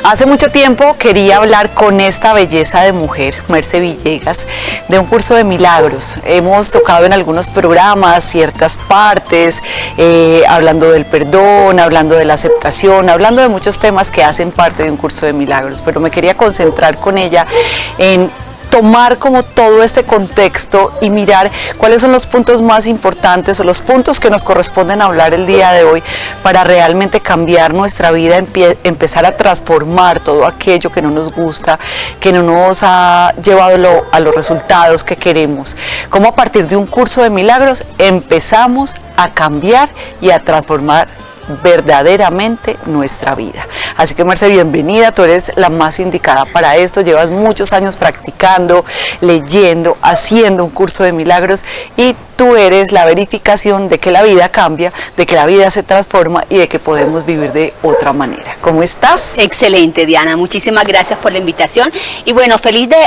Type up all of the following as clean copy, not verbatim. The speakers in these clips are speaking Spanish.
Hace mucho tiempo quería hablar con esta belleza de mujer, Merce Villegas, de un curso de milagros. Hemos tocado en algunos programas ciertas partes, hablando del perdón, hablando de la aceptación, hablando de muchos temas que hacen parte de un curso de milagros, pero me quería concentrar con ella en tomar como todo este contexto y mirar cuáles son los puntos más importantes o los puntos que nos corresponden hablar el día de hoy para realmente cambiar nuestra vida, empezar a transformar todo aquello que no nos gusta, que no nos ha llevado a los resultados que queremos. Cómo a partir de un curso de milagros empezamos a cambiar y a transformar verdaderamente nuestra vida. Así que Merce, bienvenida, tú eres la más indicada para esto, llevas muchos años practicando, leyendo, haciendo un curso de milagros y tú eres la verificación de que la vida cambia, de que la vida se transforma y de que podemos vivir de otra manera. ¿Cómo estás? Excelente, Diana, muchísimas gracias por la invitación y bueno, feliz de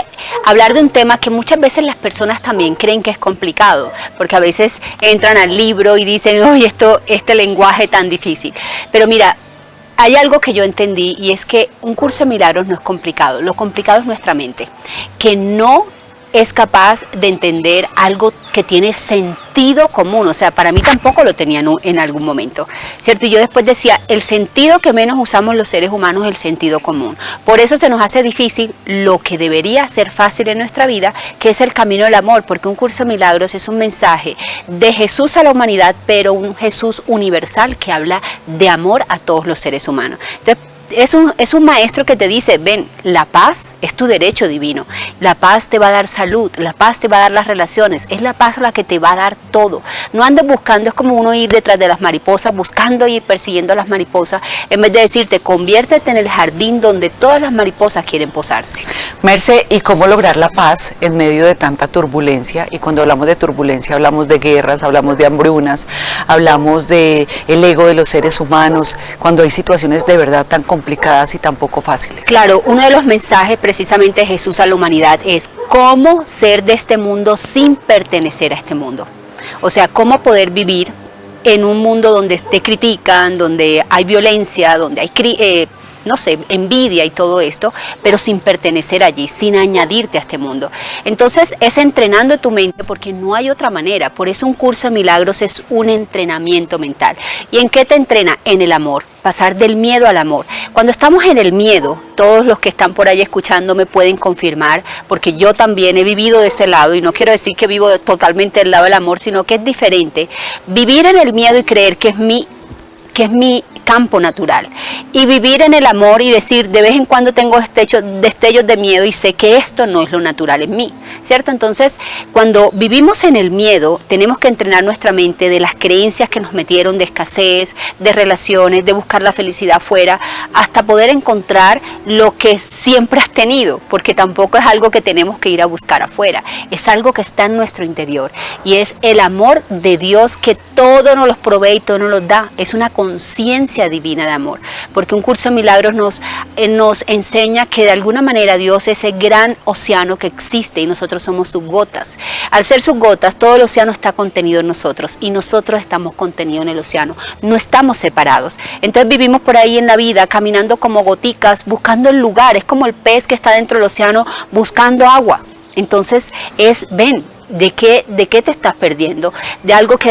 hablar de un tema que muchas veces las personas también creen que es complicado, porque a veces entran al libro y dicen, uy, este lenguaje tan difícil, pero mira, hay algo que yo entendí y es que un curso de milagros no es complicado, lo complicado es nuestra mente, que no es capaz de entender algo que tiene sentido común, o sea, para mí tampoco lo tenía en algún momento, ¿cierto? Y yo después decía, el sentido que menos usamos los seres humanos es el sentido común, por eso se nos hace difícil lo que debería ser fácil en nuestra vida, que es el camino del amor, porque un curso de milagros es un mensaje de Jesús a la humanidad, pero un Jesús universal que habla de amor a todos los seres humanos. Entonces, es un maestro que te dice, ven, la paz es tu derecho divino, la paz te va a dar salud, la paz te va a dar las relaciones, es la paz la que te va a dar todo. No andes buscando, es como uno ir detrás de las mariposas, buscando y persiguiendo a las mariposas, en vez de decirte, conviértete en el jardín donde todas las mariposas quieren posarse. Merce, ¿y cómo lograr la paz en medio de tanta turbulencia? Y cuando hablamos de turbulencia hablamos de guerras, hablamos de hambrunas, hablamos de el ego de los seres humanos, cuando hay situaciones de verdad tan complicadas y tan poco fáciles. Claro, uno de los mensajes precisamente de Jesús a la humanidad es cómo ser de este mundo sin pertenecer a este mundo. O sea, cómo poder vivir en un mundo donde te critican, donde hay violencia, donde hay no sé, envidia y todo esto, pero sin pertenecer allí, sin añadirte a este mundo. Entonces es entrenando tu mente porque no hay otra manera, por eso un curso de milagros es un entrenamiento mental. ¿Y en qué te entrena? En el amor, pasar del miedo al amor. Cuando estamos en el miedo, todos los que están por ahí escuchando me pueden confirmar, porque yo también he vivido de ese lado, y no quiero decir que vivo totalmente del lado del amor, sino que es diferente vivir en el miedo y creer que es mi campo natural, y vivir en el amor y decir, de vez en cuando tengo destellos de miedo y sé que esto no es lo natural en mí, ¿cierto? Entonces, cuando vivimos en el miedo, tenemos que entrenar nuestra mente de las creencias que nos metieron de escasez, de relaciones, de buscar la felicidad afuera, hasta poder encontrar lo que siempre has tenido, porque tampoco es algo que tenemos que ir a buscar afuera, es algo que está en nuestro interior, y es el amor de Dios que todo nos los provee y todo nos los da, es una conciencia divina de amor, porque un curso de milagros nos enseña que de alguna manera Dios es ese gran océano que existe y nosotros somos sus gotas. Al ser sus gotas, todo el océano está contenido en nosotros y nosotros estamos contenidos en el océano, no estamos separados. Entonces vivimos por ahí en la vida caminando como goticas, buscando el lugar, es como el pez que está dentro del océano buscando agua. Entonces ven, ¿de qué te estás perdiendo? De algo que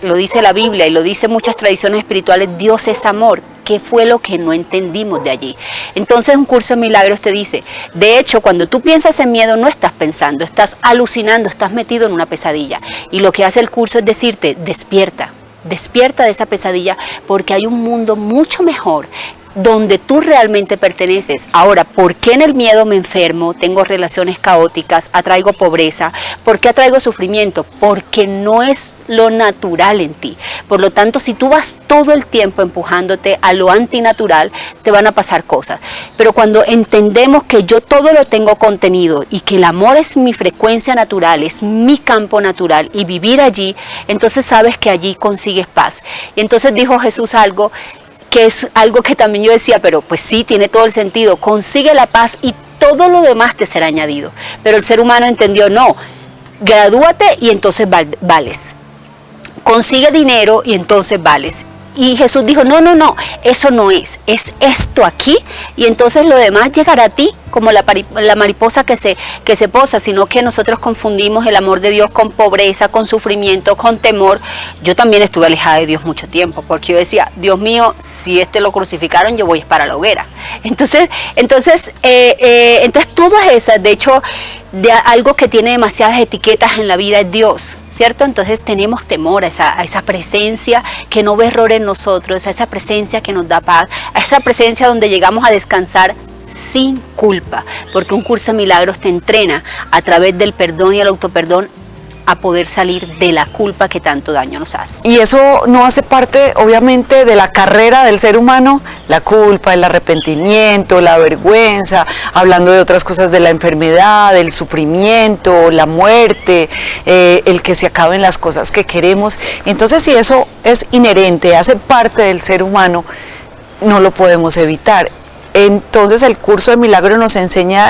lo dice la Biblia y lo dice muchas tradiciones espirituales, Dios es amor. ¿Qué fue lo que no entendimos de allí? Entonces un curso de milagros te dice, de hecho, cuando tú piensas en miedo no estás pensando, estás alucinando, estás metido en una pesadilla. Y lo que hace el curso es decirte, despierta de esa pesadilla porque hay un mundo mucho mejor donde tú realmente perteneces. Ahora, ¿por qué en el miedo me enfermo? Tengo relaciones caóticas, atraigo pobreza. ¿Por qué atraigo sufrimiento? Porque no es lo natural en ti. Por lo tanto, si tú vas todo el tiempo empujándote a lo antinatural, te van a pasar cosas. Pero cuando entendemos que yo todo lo tengo contenido y que el amor es mi frecuencia natural, es mi campo natural y vivir allí, entonces sabes que allí consigues paz. Y entonces dijo Jesús algo que es algo que también yo decía, pero pues sí, tiene todo el sentido, consigue la paz y todo lo demás te será añadido. Pero el ser humano entendió, no, gradúate y entonces vales, consigue dinero y entonces vales. Y Jesús dijo, no, eso no es esto aquí, y entonces lo demás llegará a ti, como la mariposa que se posa, sino que nosotros confundimos el amor de Dios con pobreza, con sufrimiento, con temor. Yo también estuve alejada de Dios mucho tiempo, porque yo decía, Dios mío, si lo crucificaron, yo voy para la hoguera. Entonces todas esas, de hecho, de algo que tiene demasiadas etiquetas en la vida es Dios, ¿cierto? Entonces tenemos temor a esa presencia que no ve error en nosotros, a esa presencia que nos da paz, a esa presencia donde llegamos a descansar sin culpa, porque un curso de milagros te entrena a través del perdón y el autoperdón a poder salir de la culpa que tanto daño nos hace. Y eso no hace parte, obviamente, de la carrera del ser humano, la culpa, el arrepentimiento, la vergüenza, hablando de otras cosas, de la enfermedad, del sufrimiento, la muerte, el que se acaben las cosas que queremos. Entonces, si eso es inherente, hace parte del ser humano, no lo podemos evitar. Entonces, el curso de milagros nos enseña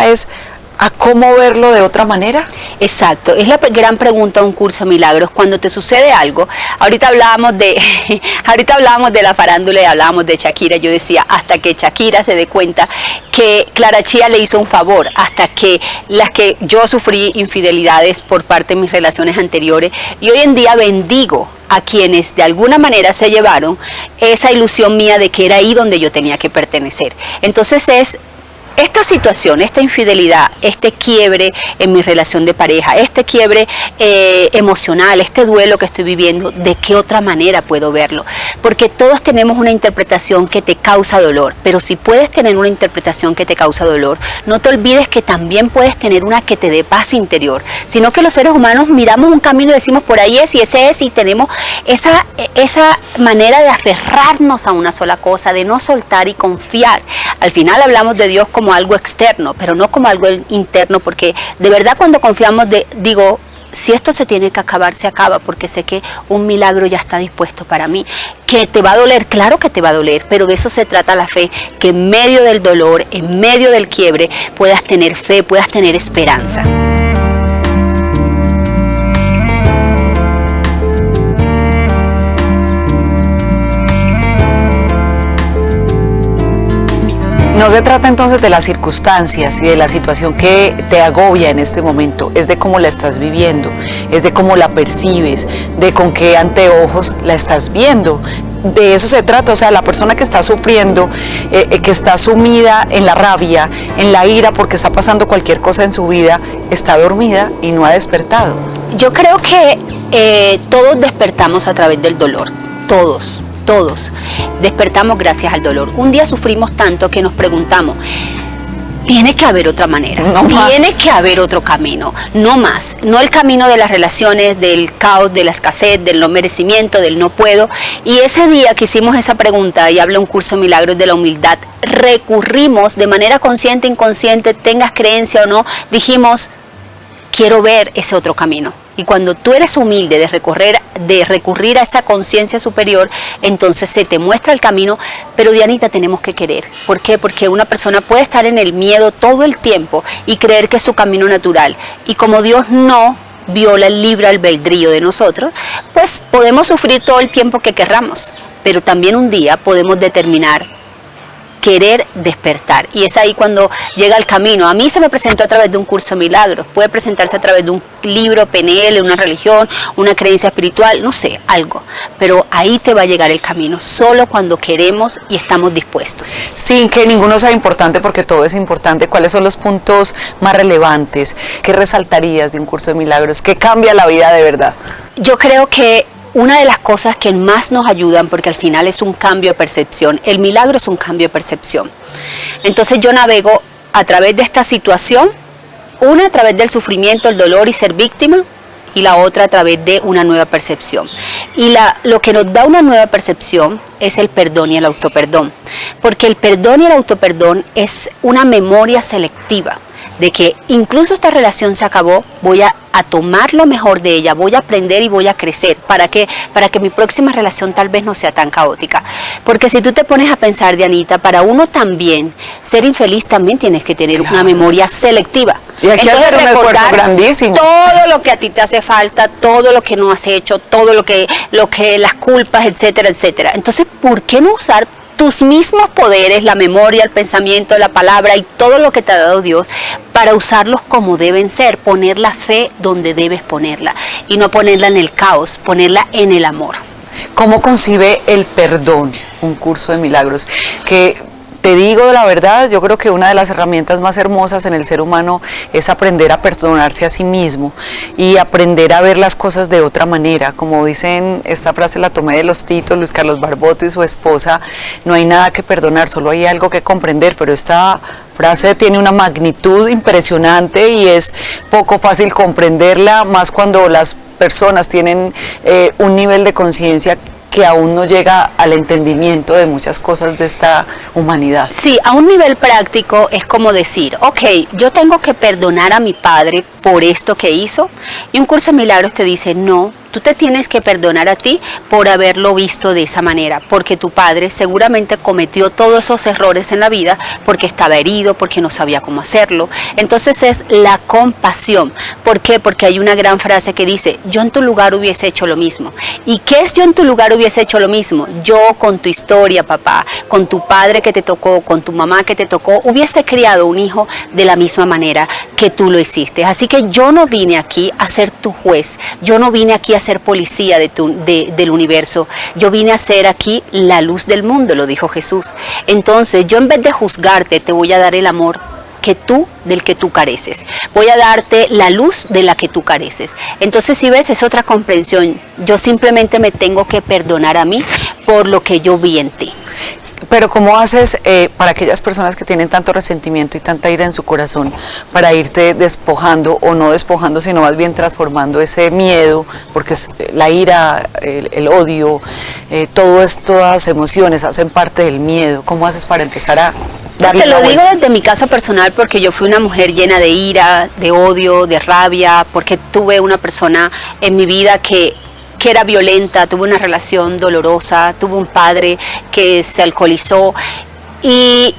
a cómo verlo de otra manera. Exacto, es la gran pregunta de un curso de milagros. Cuando te sucede algo, ahorita hablábamos de la farándula y hablábamos de Shakira. Yo decía, hasta que Shakira se dé cuenta que Clara Chía le hizo un favor, hasta que yo sufrí infidelidades por parte de mis relaciones anteriores, y hoy en día bendigo a quienes de alguna manera se llevaron esa ilusión mía de que era ahí donde yo tenía que pertenecer. Entonces esta situación, esta infidelidad, este quiebre en mi relación de pareja, este quiebre emocional, este duelo que estoy viviendo, ¿de qué otra manera puedo verlo? Porque todos tenemos una interpretación que te causa dolor, pero si puedes tener una interpretación que te causa dolor, no te olvides que también puedes tener una que te dé paz interior, sino que los seres humanos miramos un camino y decimos por ahí es y ese es, y tenemos esa manera de aferrarnos a una sola cosa, de no soltar y confiar. Al final hablamos de Dios como algo externo, pero no como algo interno, porque de verdad cuando confiamos, digo, si esto se tiene que acabar, se acaba, porque sé que un milagro ya está dispuesto para mí. Que te va a doler, claro que te va a doler, pero de eso se trata la fe, que en medio del dolor, en medio del quiebre, puedas tener fe, puedas tener esperanza. No se trata entonces de las circunstancias y de la situación que te agobia en este momento, es de cómo la estás viviendo, es de cómo la percibes, de con qué anteojos la estás viendo. De eso se trata, o sea, la persona que está sufriendo, que está sumida en la rabia, en la ira porque está pasando cualquier cosa en su vida, está dormida y no ha despertado. Yo creo que todos despertamos a través del dolor, todos despertamos gracias al dolor. Un día sufrimos tanto que nos preguntamos, tiene que haber otra manera, tiene que haber otro camino, no más, no el camino de las relaciones, del caos, de la escasez, del no merecimiento, del no puedo. Y ese día que hicimos esa pregunta, y habla un curso de milagros de la humildad, recurrimos de manera consciente, inconsciente, tengas creencia o no, dijimos, quiero ver ese otro camino. Y cuando tú eres humilde de recurrir a esa conciencia superior, entonces se te muestra el camino, pero Dianita, tenemos que querer. ¿Por qué? Porque una persona puede estar en el miedo todo el tiempo y creer que es su camino natural. Y como Dios no viola el libre albedrío de nosotros, pues podemos sufrir todo el tiempo que querramos, pero también un día podemos determinar querer despertar, y es ahí cuando llega el camino. A mí se me presentó a través de un curso de milagros, puede presentarse a través de un libro, PNL, una religión, una creencia espiritual, no sé, algo, pero ahí te va a llegar el camino, solo cuando queremos y estamos dispuestos. Sin que ninguno sea importante, porque todo es importante. ¿Cuáles son los puntos más relevantes? ¿Qué resaltarías de un curso de milagros? ¿Qué cambia la vida de verdad? Yo creo que una de las cosas que más nos ayudan, porque al final es un cambio de percepción, el milagro es un cambio de percepción. Entonces yo navego a través de esta situación, una a través del sufrimiento, el dolor y ser víctima, y la otra a través de una nueva percepción. Y lo que nos da una nueva percepción es el perdón y el autoperdón, porque el perdón y el autoperdón es una memoria selectiva, de que incluso esta relación se acabó, voy a tomar lo mejor de ella, voy a aprender y voy a crecer. ¿Para qué? Para que mi próxima relación tal vez no sea tan caótica. Porque si tú te pones a pensar, Dianita, para uno también ser infeliz también tienes que tener una memoria selectiva. Y hay que hacer un esfuerzo grandísimo. Todo lo que a ti te hace falta, todo lo que no has hecho, todo lo que las culpas, etcétera, etcétera. Entonces, ¿por qué no usar tus mismos poderes, la memoria, el pensamiento, la palabra y todo lo que te ha dado Dios para usarlos como deben ser? Poner la fe donde debes ponerla y no ponerla en el caos, ponerla en el amor. ¿Cómo concibe el perdón un curso de milagros? Que te digo la verdad, yo creo que una de las herramientas más hermosas en el ser humano es aprender a perdonarse a sí mismo y aprender a ver las cosas de otra manera. Como dicen, esta frase la tomé de los Titos, Luis Carlos Barboto y su esposa: no hay nada que perdonar, solo hay algo que comprender. Pero esta frase tiene una magnitud impresionante y es poco fácil comprenderla, más cuando las personas tienen un nivel de conciencia que aún no llega al entendimiento de muchas cosas de esta humanidad. Sí, a un nivel práctico es como decir, ok, yo tengo que perdonar a mi padre por esto que hizo, y un curso de milagros te dice, no, tú te tienes que perdonar a ti por haberlo visto de esa manera, porque tu padre seguramente cometió todos esos errores en la vida porque estaba herido, porque no sabía cómo hacerlo. Entonces es la compasión. ¿Por qué? Porque hay una gran frase que dice, yo en tu lugar hubiese hecho lo mismo. ¿Y qué es yo en tu lugar hubiese hecho lo mismo? Yo con tu historia, papá, con tu padre que te tocó, con tu mamá que te tocó, hubiese criado un hijo de la misma manera que tú lo hiciste. Así que yo no vine aquí a ser tu juez, yo no vine aquí a ser policía del universo, yo vine a ser aquí la luz del mundo, lo dijo Jesús. Entonces yo, en vez de juzgarte, te voy a dar el amor del que tú careces, voy a darte la luz de la que tú careces. Entonces, si ves, es otra comprensión. Yo simplemente me tengo que perdonar a mí por lo que yo vi en ti. Pero ¿cómo haces para aquellas personas que tienen tanto resentimiento y tanta ira en su corazón, para irte despojando, o no despojando, sino más bien transformando ese miedo? Porque la ira, el odio, todas las emociones hacen parte del miedo. ¿Cómo haces para empezar a darle Te lo la vuelta? digo desde mi caso personal, porque yo fui una mujer llena de ira, de odio, de rabia, porque tuve una persona en mi vida que era violenta, tuve una relación dolorosa, tuve un padre que se alcoholizó, y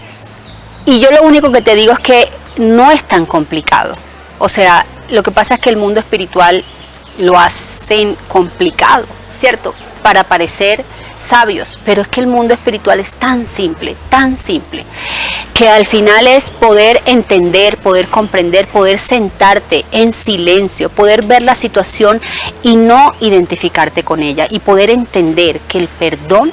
yo lo único que te digo es que no es tan complicado. O sea, lo que pasa es que el mundo espiritual lo hacen complicado, ¿cierto? Para parecer sabios, pero es que el mundo espiritual es tan simple, que al final es poder entender, poder comprender, poder sentarte en silencio, poder ver la situación y no identificarte con ella, y poder entender que el perdón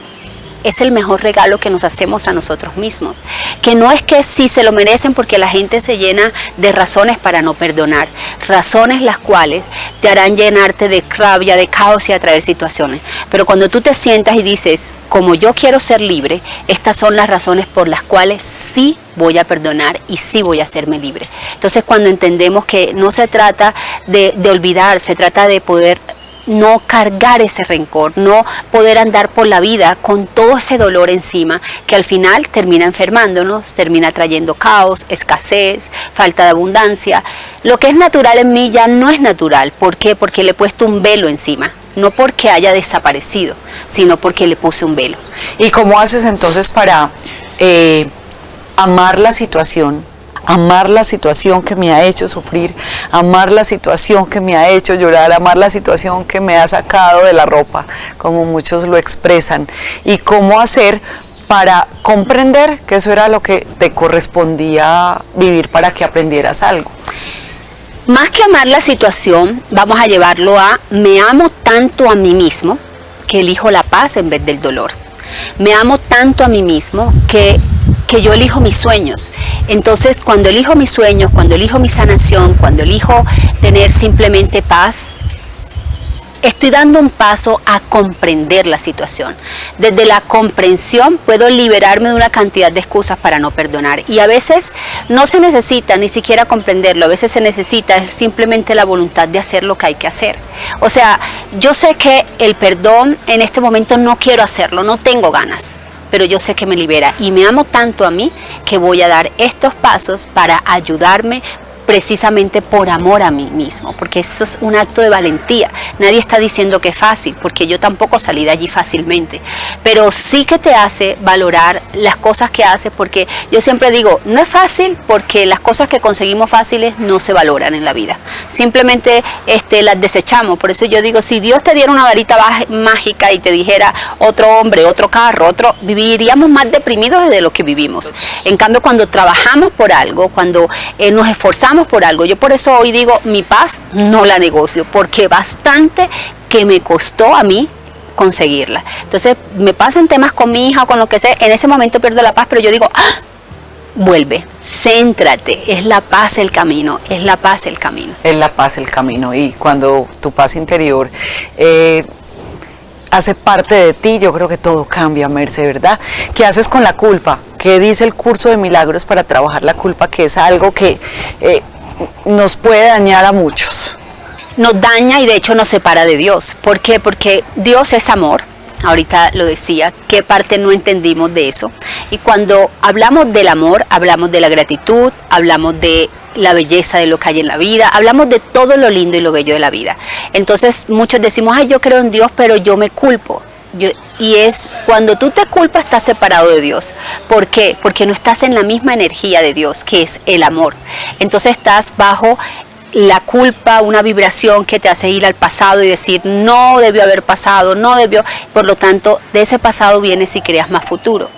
es el mejor regalo que nos hacemos a nosotros mismos, que no es que sí se lo merecen, porque la gente se llena de razones para no perdonar, razones las cuales te harán llenarte de rabia, de caos y atraer situaciones. Pero cuando tú te sientas y dices, como yo quiero ser libre, estas son las razones por las cuales sí voy a perdonar y sí voy a hacerme libre. Entonces, cuando entendemos que no se trata de olvidar, se trata de poder no cargar ese rencor, no poder andar por la vida con todo ese dolor encima, que al final termina enfermándonos, termina trayendo caos, escasez, falta de abundancia. Lo que es natural en mí ya no es natural. ¿Por qué? Porque le he puesto un velo encima, no porque haya desaparecido, sino porque le puse un velo. ¿Y cómo haces entonces para amar la situación? Amar la situación que me ha hecho sufrir, amar la situación que me ha hecho llorar, amar la situación que me ha sacado de la ropa, como muchos lo expresan. Y cómo hacer para comprender que eso era lo que te correspondía vivir para que aprendieras algo. Más que amar la situación, vamos a llevarlo a: me amo tanto a mí mismo que elijo la paz en vez del dolor. Me amo tanto a mí mismo que yo elijo mis sueños. Entonces, cuando elijo mis sueños, cuando elijo mi sanación, cuando elijo tener simplemente paz, estoy dando un paso a comprender la situación. Desde la comprensión puedo liberarme de una cantidad de excusas para no perdonar. Y a veces no se necesita ni siquiera comprenderlo, a veces se necesita simplemente la voluntad de hacer lo que hay que hacer. O sea, yo sé que el perdón en este momento no quiero hacerlo, no tengo ganas, pero yo sé que me libera, y me amo tanto a mí que voy a dar estos pasos para ayudarme precisamente por amor a mí mismo, porque eso es un acto de valentía. Nadie está diciendo que es fácil, porque yo tampoco salí de allí fácilmente, pero sí que te hace valorar las cosas que haces, porque yo siempre digo, no es fácil porque las cosas que conseguimos fáciles no se valoran en la vida, simplemente las desechamos. Por eso yo digo, si Dios te diera una varita mágica y te dijera otro hombre, otro carro, viviríamos más deprimidos de lo que vivimos. En cambio, cuando trabajamos por algo, cuando nos esforzamos por algo, yo por eso hoy digo, mi paz no la negocio, porque bastante que me costó a mí conseguirla. Entonces me pasan temas con mi hija o con lo que sea, en ese momento pierdo la paz, pero yo digo, vuelve, céntrate, es la paz el camino, es la paz el camino. Es la paz el camino, y cuando tu paz interior hace parte de ti, yo creo que todo cambia, Merce, ¿verdad? ¿Qué haces con la culpa? ¿Qué dice el curso de milagros para trabajar la culpa, que es algo que nos puede dañar a muchos? Nos daña y de hecho nos separa de Dios. ¿Por qué? Porque Dios es amor. Ahorita lo decía, ¿qué parte no entendimos de eso? Y cuando hablamos del amor, hablamos de la gratitud, hablamos de la belleza de lo que hay en la vida, hablamos de todo lo lindo y lo bello de la vida. Entonces muchos decimos, ay, yo creo en Dios, pero yo me culpo. Y es cuando tú te culpas, estás separado de Dios. ¿Por qué? Porque no estás en la misma energía de Dios, que es el amor. Entonces estás bajo la culpa, una vibración que te hace ir al pasado y decir, no debió haber pasado, no debió. Por lo tanto, de ese pasado vienes y creas más futuro.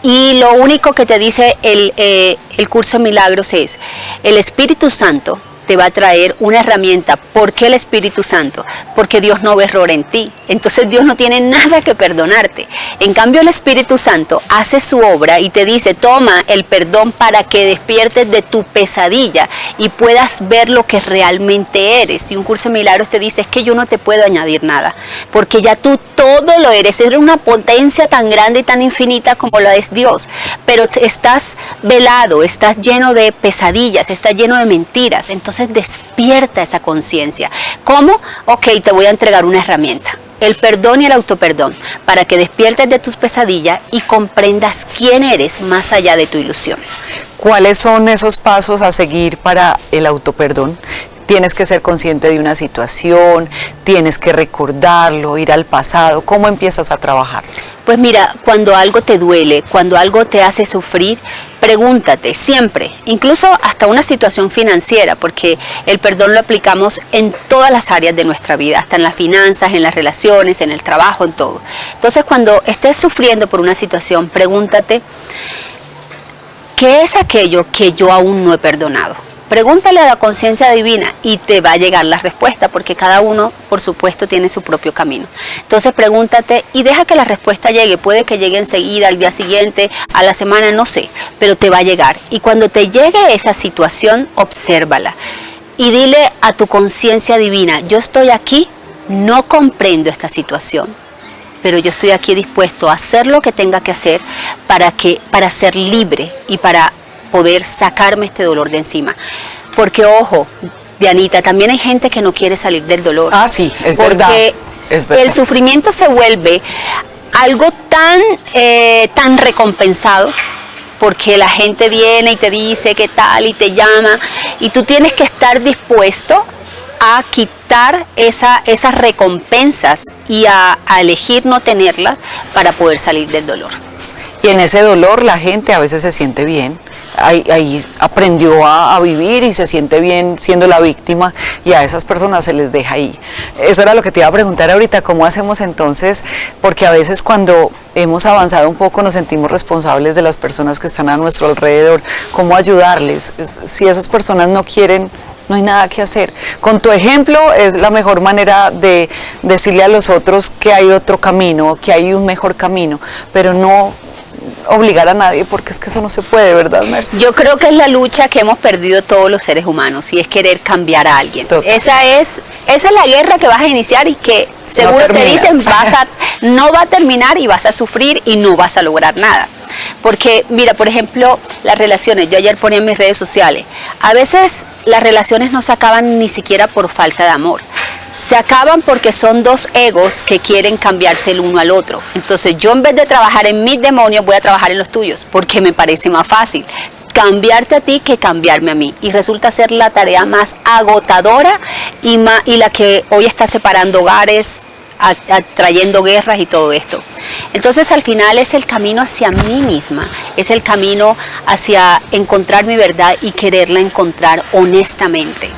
Y lo único que te dice el curso de milagros es, el Espíritu Santo te va a traer una herramienta. ¿Por qué el Espíritu Santo? Porque Dios no ve error en ti. Entonces Dios no tiene nada que perdonarte. En cambio, el Espíritu Santo hace su obra y te dice, toma el perdón para que despiertes de tu pesadilla y puedas ver lo que realmente eres. Y un curso de milagros te dice, es que yo no te puedo añadir nada, porque ya tú todo lo eres. Eres una potencia tan grande y tan infinita como lo es Dios. Pero estás velado, estás lleno de pesadillas, estás lleno de mentiras. Entonces despierta esa conciencia. ¿Cómo? Ok, te voy a entregar una herramienta. El perdón y el autoperdón, para que despiertes de tus pesadillas y comprendas quién eres más allá de tu ilusión. ¿Cuáles son esos pasos a seguir para el autoperdón? Tienes que ser consciente de una situación, tienes que recordarlo, ir al pasado. ¿Cómo empiezas a trabajar? Pues mira, cuando algo te duele, cuando algo te hace sufrir, pregúntate siempre, incluso hasta una situación financiera, porque el perdón lo aplicamos en todas las áreas de nuestra vida, hasta en las finanzas, en las relaciones, en el trabajo, en todo. Entonces, cuando estés sufriendo por una situación, pregúntate, ¿qué es aquello que yo aún no he perdonado? Pregúntale a la conciencia divina y te va a llegar la respuesta, porque cada uno, por supuesto, tiene su propio camino. Entonces pregúntate y deja que la respuesta llegue. Puede que llegue enseguida, al día siguiente, a la semana, no sé, pero te va a llegar. Y cuando te llegue esa situación, obsérvala y dile a tu conciencia divina, yo estoy aquí, no comprendo esta situación, pero yo estoy aquí dispuesto a hacer lo que tenga que hacer para ser libre y para poder sacarme este dolor de encima. Porque ojo, Dianita, también hay gente que no quiere salir del dolor. Ah, sí, es verdad. Porque el sufrimiento se vuelve algo tan recompensado, porque la gente viene y te dice qué tal y te llama, y tú tienes que estar dispuesto a quitar esas recompensas y a elegir no tenerlas para poder salir del dolor. Y en ese dolor la gente a veces se siente bien. Ahí aprendió a vivir y se siente bien siendo la víctima, y a esas personas se les deja ahí. Eso era lo que te iba a preguntar ahorita, ¿cómo hacemos entonces? Porque a veces cuando hemos avanzado un poco nos sentimos responsables de las personas que están a nuestro alrededor. ¿Cómo ayudarles? Si esas personas no quieren, no hay nada que hacer. Con tu ejemplo es la mejor manera de decirle a los otros que hay otro camino, que hay un mejor camino, pero no obligar a nadie, porque es que eso no se puede, ¿verdad, Merce? Yo creo que es la lucha que hemos perdido todos los seres humanos, y es querer cambiar a alguien. Esa es la guerra que vas a iniciar y que seguro te dicen no va a terminar y vas a sufrir y no vas a lograr nada. Porque mira, por ejemplo, las relaciones, yo ayer ponía en mis redes sociales, a veces las relaciones no se acaban ni siquiera por falta de amor. Se acaban porque son dos egos que quieren cambiarse el uno al otro. Entonces yo, en vez de trabajar en mis demonios, voy a trabajar en los tuyos, porque me parece más fácil. cambiarte a ti que cambiarme a mí. Y resulta ser la tarea más agotadora y la que hoy está separando hogares, trayendo guerras y todo esto. Entonces al final es el camino hacia mí misma, es el camino hacia encontrar mi verdad y quererla encontrar honestamente.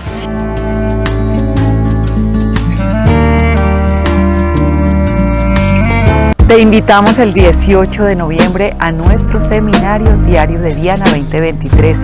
Te invitamos el 18 de noviembre a nuestro seminario Diario de Diana 2023.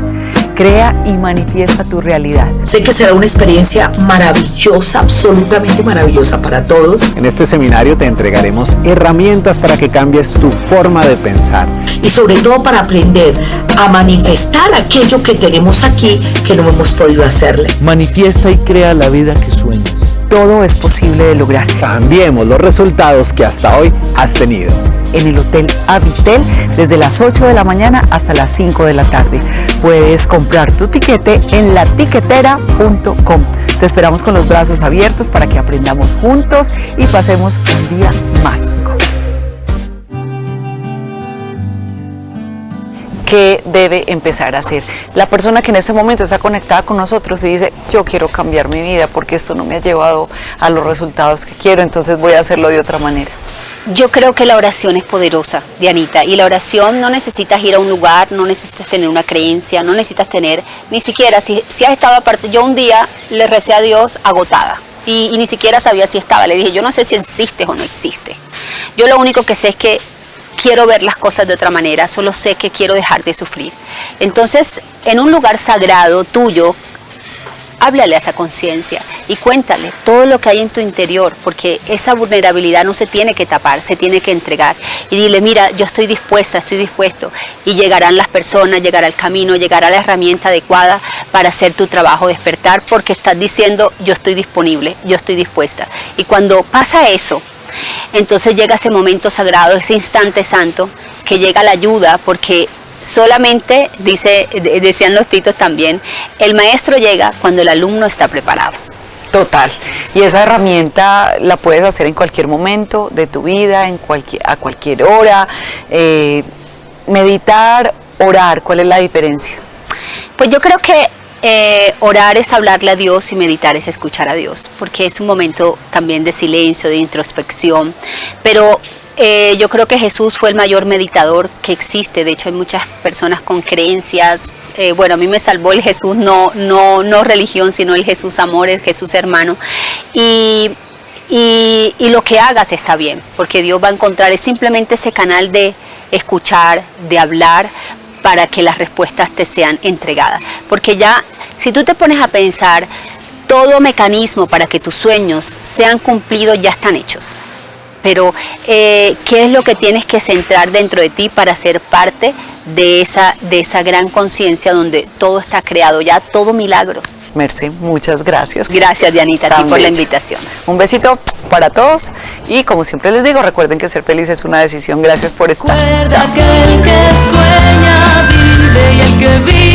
Crea y manifiesta tu realidad. Sé que será una experiencia maravillosa, absolutamente maravillosa para todos. En este seminario te entregaremos herramientas para que cambies tu forma de pensar. Y sobre todo para aprender a manifestar aquello que tenemos aquí que no hemos podido hacerle. Manifiesta y crea la vida que sueñas. Todo es posible de lograr. Cambiemos los resultados que hasta hoy has tenido. En el Hotel Habitel desde las 8 de la mañana hasta las 5 de la tarde. Puedes comprar tu tiquete en latiquetera.com. Te esperamos con los brazos abiertos para que aprendamos juntos y pasemos un día mágico. ¿Qué debe empezar a hacer la persona que en este momento está conectada con nosotros y dice, yo quiero cambiar mi vida porque esto no me ha llevado a los resultados que quiero, entonces voy a hahacerlo de otra manera? Yo creo que la oración es poderosa, Dianita, y la oración no necesitas ir a un lugar, no necesitas tener una creencia, no necesitas tener, ni siquiera, si has estado aparte, yo un día le recé a Dios agotada y ni siquiera sabía si estaba, le dije, yo no sé si existes o no existes, yo lo único que sé es que quiero ver las cosas de otra manera, solo sé que quiero dejar de sufrir. Entonces, en un lugar sagrado tuyo, háblale a esa conciencia y cuéntale todo lo que hay en tu interior, porque esa vulnerabilidad no se tiene que tapar, se tiene que entregar. Y dile, mira, yo estoy dispuesta, estoy dispuesto. Y llegarán las personas, llegará el camino, llegará la herramienta adecuada para hacer tu trabajo, despertar, porque estás diciendo, yo estoy disponible, yo estoy dispuesta. Y cuando pasa eso, entonces llega ese momento sagrado, ese instante santo, que llega la ayuda, porque solamente, decían los titos también, el maestro llega cuando el alumno está preparado. Total. Y esa herramienta la puedes hacer en cualquier momento de tu vida, a cualquier hora. Meditar, orar, ¿cuál es la diferencia? Pues yo creo que orar es hablarle a Dios y meditar es escuchar a Dios, porque es un momento también de silencio, de introspección, pero yo creo que Jesús fue el mayor meditador que existe. De hecho hay muchas personas con creencias, bueno, a mí me salvó el Jesús no religión, sino el Jesús amor, el Jesús hermano, y lo que hagas está bien, porque Dios va a encontrar, es simplemente ese canal de escuchar, de hablar, para que las respuestas te sean entregadas. Porque ya, si tú te pones a pensar, todo mecanismo para que tus sueños sean cumplidos ya están hechos. Pero, ¿qué es lo que tienes que centrar dentro de ti para ser parte de esa gran conciencia donde todo está creado, ya todo milagro? Merce, muchas gracias. Gracias, Dianita, a ti por la invitación. Un besito para todos y como siempre les digo, recuerden que ser feliz es una decisión. Gracias por estar. Recuerda que el que sueña vive y el que vive